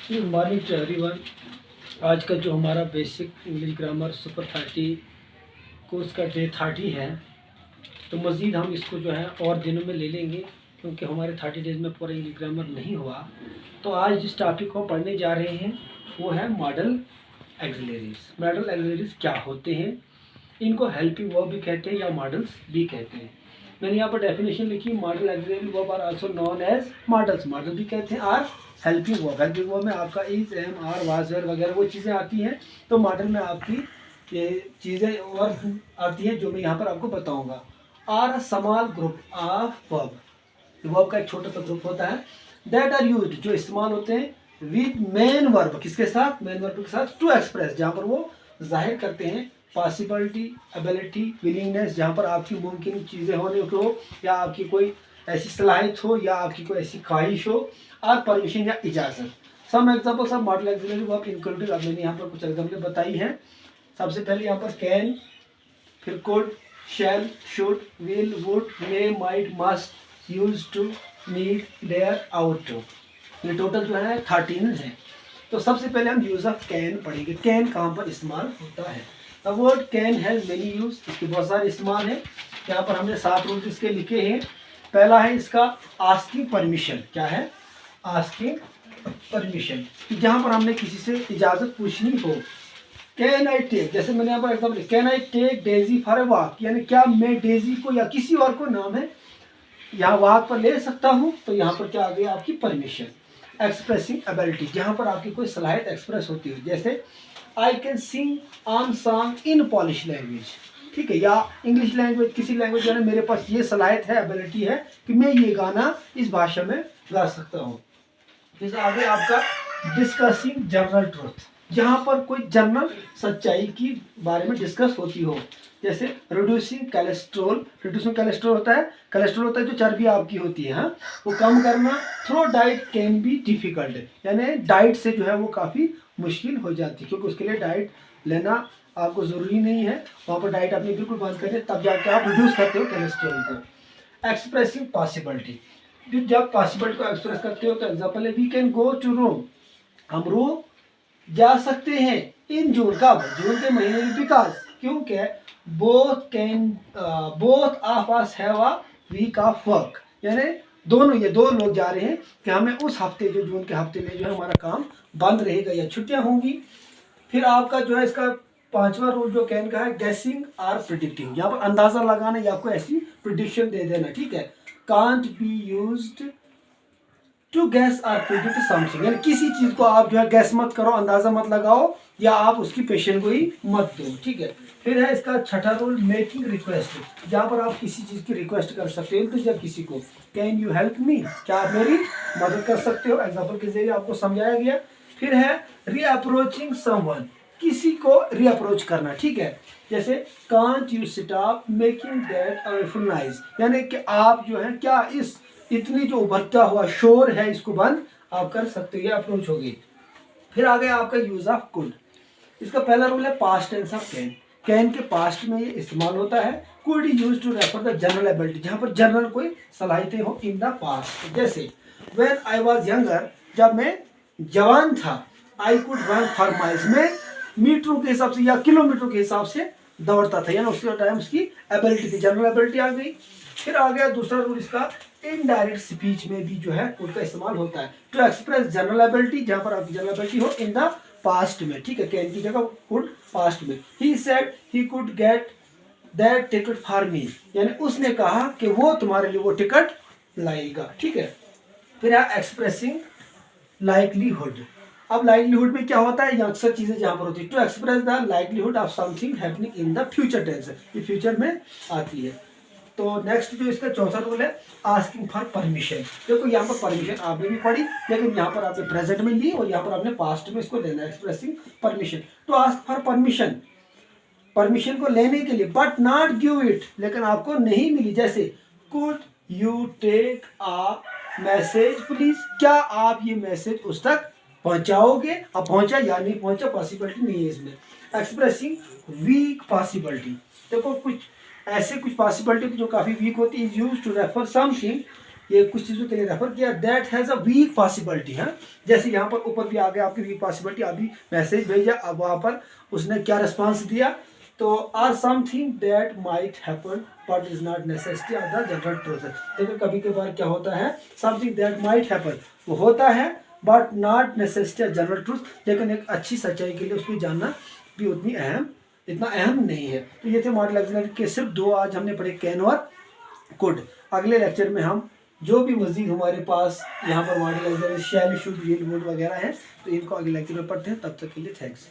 Good morning to everyone. आज का जो हमारा basic English grammar super 30 course का डे 30 है, तो मज़ीद हम इसको जो है और दिनों में ले लेंगे, क्योंकि हमारे 30 डेज़ में पूरा इंग्लिश ग्रामर नहीं हुआ। तो आज जिस टॉपिक को पढ़ने जा रहे हैं वो है मॉडल एक्सिलरीज। मॉडल एक्सिलरीज क्या होते हैं, इनको हेल्पिंग वर्ब भी कहते हैं या मॉडल्स भी कहते हैं। मैंने यहाँ पर डेफिनेशन लिखी, modal auxiliary verb are also known as modals. Modal भी कहते हैं और हेल्पिंग वर्ब। हेल्पिंग वर्ब में आपका is, am, are, was, were वगैरह वो चीज़ें आती हैं। तो मॉडल में आपकी ये चीज़ें और आती हैं जो मैं यहाँ पर आपको बताऊँगा। Are small group of verb, verb का एक छोटा सा ग्रुप होता है दैट आर यूज्ड, जो इस्तेमाल होते हैं विद मेन वर्ब, किसके साथ, मेन वर्ब के साथ, टू एक्सप्रेस, जहाँ पर वो जाहिर करते हैं पॉसिबिलिटी, एबिलिटी, विलिंगनेस, जहाँ पर आपकी मुमकिन चीज़ें होने को हो, या आपकी कोई ऐसी सलाहियत हो, या आपकी कोई ऐसी ख्वाहिश हो, और परमिशन या इजाज़त। Some examples of modal auxiliary verb included, अब मैंने यहाँ पर कुछ एग्जाम्पल बताई हैं। सबसे पहले यहाँ पर कैन, फिर could, shall, should, will, would, may, might, must, use to, need, dare, ought to. ये टोटल जो है 13 है। तो सबसे पहले हम यूज ऑफ कैन पढ़ेंगे। कैन कहाँ पर इस्तेमाल होता है। The word can has many use, इसके बहुत सारे इस्तेमाल हैं। यहाँ पर हमने 7 रूल्स इसके लिखे हैं। पहला है इसका आस्किंग परमिशन। क्या है? आस्किंग परमिशन, जहाँ पर हमने किसी से इजाज़त पूछनी हो। कैन आई टेक, जैसे मैंने यहाँ पर example, can I take Daisy for a walk, यानी क्या मैं डेजी को या किसी और को नाम है यहाँ वॉक पर ले सकता हूँ। तो यहाँ पर क्या आ गई आपकी परमिशन। एक्सप्रेसिंग एबिलिटी, जहाँ पर आपकी कोई सलाहियत एक्सप्रेस होती है, जैसे I can sing on song in polish language, ठीक है, या इंग्लिश लैंग्वेज, किसी लैंग्वेज यानी मेरे पास ये सलाहियत है, एबिलिटी है कि मैं ये गाना इस भाषा में गा सकता हूँ। जैसे आगे आपका डिस्कसिंग जनरल ट्रुथ, जहाँ पर कोई जनरल सच्चाई की बारे में डिस्कस होती हो, जैसे रिड्यूसिंग कोलेस्ट्रॉल। रिड्यूसिंग कोलेस्ट्रॉल होता है, कोलेस्ट्रॉल होता है जो चर्बी आपकी होती है, हाँ, वो कम करना। Through diet can be difficult, यानी डाइट से जो है वो काफ़ी मुश्किल हो जाती है, क्योंकि उसके लिए डाइट लेना आपको ज़रूरी नहीं है। वहाँ पर डाइट आपने बिल्कुल बंद कर तब जाके आप रिड्यूस करते हो कोलेस्ट्रॉल को। एक्सप्रेसिंग पॉसिबिलिटी, जब पॉसिबिलिटी को एक्सप्रेस करते हो, तो एग्जाम्पल है वी कैन गो टू रोम, हम रोम जा सकते हैं इन जून, कब, जून के महीने में, बिकॉज, क्योंकि both of us have a week of work, यानी दोनों, ये दो लोग जा रहे हैं कि हमें उस हफ्ते, जो जून के हफ्ते में जो है हमारा काम बंद रहेगा या छुट्टियां होंगी। फिर आपका जो है इसका 5वां रूल जो कैन का है, गेसिंग और प्रिडिक्टिंग, यहाँ पर अंदाजा लगाना या कोई ऐसी प्रिडिक्शन दे देना, ठीक है। Can't be used to guess और प्रिडिक्ट समथिंग, यानी किसी चीज को आप जो है गैस मत करो, अंदाजा मत लगाओ, या आप उसकी पेशेंट को ही मत दो, ठीक है। फिर है इसका 6ठा रूल, मेकिंग रिक्वेस्ट, जहाँ पर आप किसी चीज की रिक्वेस्ट कर सकते हो। तो जब किसी को, कैन यू हेल्प मी, क्या आप मेरी मदद कर सकते हो, एग्जाम्पल के जरिए आपको समझाया गया। फिर है रीअप्रोचिंग समवन, किसी को रीअप्रोच करना, ठीक है, जैसे can't you stop making that awful noise, यानी कि आप जो है क्या इस इतनी जो उभरता हुआ शोर है इसको बंद आप कर सकते हो, ये अप्रोच होगी। फिर आ गया आपका यूज ऑफ कुड। इसका पहला रूल है past tense of can. Can के पास्ट में ये इस्तेमाल होता है। Could use to refer the general ability, जहाँ पर जनरल कोई सलाहियतें हो इन द पास्ट, जैसे व्हेन आई वाज यंगर, जब मैं जवान था, I could run for miles, मैं मीटरों के हिसाब से या किलोमीटर के हिसाब से दौड़ता था, यानी उसके टाइम उसकी एबिलिटी थी, जनरल एबिलिटी आ गई। फिर आ गया दूसरा रूल इसका, इनडायरेक्ट स्पीच में भी जो है कुड का इस्तेमाल होता है टू एक्सप्रेस जनरल एबिलिटी, जहां पर आपकी जनरल एबिलिटी हो इन द पास्ट में, ठीक है, कैन की जगह कुड पास्ट में। He said he could get that ticket for me, यानी उसने कहा कि वो तुम्हारे लिए वो टिकट लाएगा, ठीक है। फिर है एक्सप्रेसिंग लाइकलीहुड। अब लाइकलीहुड में क्या होता है, ये अक्सर चीजें जहां पर होती है, to express the likelihood of something happening in the future tense, ये फ्यूचर में आती है। तो नेक्स्ट जो इसका 4था रूल है, आस्किंग फॉर परमिशन। देखो यहाँ पर परमिशन आपने भी पढ़ी, लेकिन यहाँ पर आपने प्रेजेंट में ली और यहाँ पर आपने पास्ट में इसको लेना है, एक्सप्रेसिंग परमिशन। तो आस्क फॉर परमिशन, परमिशन को लेने के लिए, बट नॉट गिव इट, लेकिन आपको नहीं मिली, जैसे could you take a message please, क्या आप ये मैसेज उस तक पहुंचाओगे। अब पहुंचा या नहीं पहुंचा पॉसिबिलिटी नहीं है इसमें। एक्सप्रेसिंग वीक पॉसिबिलिटी, देखो कुछ ऐसे कुछ पॉसिबिलिटी जो काफ़ी वीक होती है, यूज टू रेफर समथिंग ये कुछ चीज़ों के लिए रेफर किया, that has a weak possibility है। जैसे यहाँ पर ऊपर भी आ गया आपकी वीक पॉसिबिलिटी, अभी मैसेज भेजा, अब वहाँ पर उसने क्या रिस्पॉन्स दिया, तो are something that might happen but is not necessity of the general truth. देखो कभी कभार क्या होता है, समथिंग दैट माइट हैपन वो होता है but not necessity of general truth, लेकिन एक अच्छी सच्चाई के लिए उसको जानना भी इतना अहम नहीं है। तो ये थे मॉडल ऑक्सिलरी के सिर्फ 2 आज हमने पढ़े, कैन और कुड। अगले लेक्चर में हम जो भी मजीद हमारे पास यहाँ पर modal auxiliary shall, should, will, would वगैरह है, तो इनको अगले लेक्चर में पढ़ते हैं। तब तक के लिए थैंक्स।